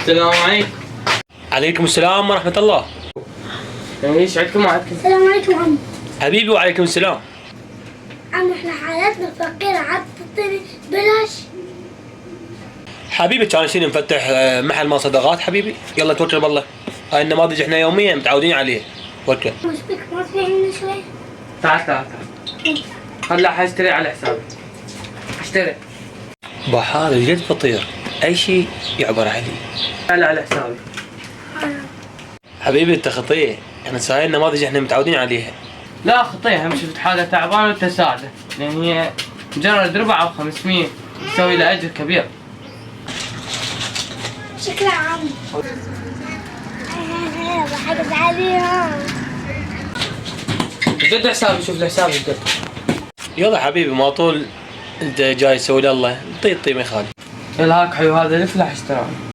السلام عليكم. عليكم السلام ورحمة الله. ايش عندكم؟ السلام عليكم عم. حبيبي وعليكم السلام. عم احنا حالتنا فقيرة، عاد تعطيني بلاش؟ حبيبي كان شيء نفتح محل ما صدقات حبيبي، يلا توكل بالله. هاي النماذج احنا يوميا متعودين عليه. توكل. مش بك ما تبيعني شوي؟ تعال هلا حاشتري على حسابي. اشتري. بحال جد فطير، اي شيء يعبر عليه. هلا على حسابي. حبيبي انت خطيه، احنا هاي النماذج احنا متعودين عليها. لا خطيها، هم شفت حالة تعبان وتساعده، لان هي مجرد ربع او 500 تسوي له اجر كبير. شكرا عم. بحقد عليهم. جد حسابي، شوف لي حسابي جد. يلا حبيبي ما طول انت جاي تسوي لله، طي ما يخالف. يلا هاك حلو، هذا الفلاح اشتراه.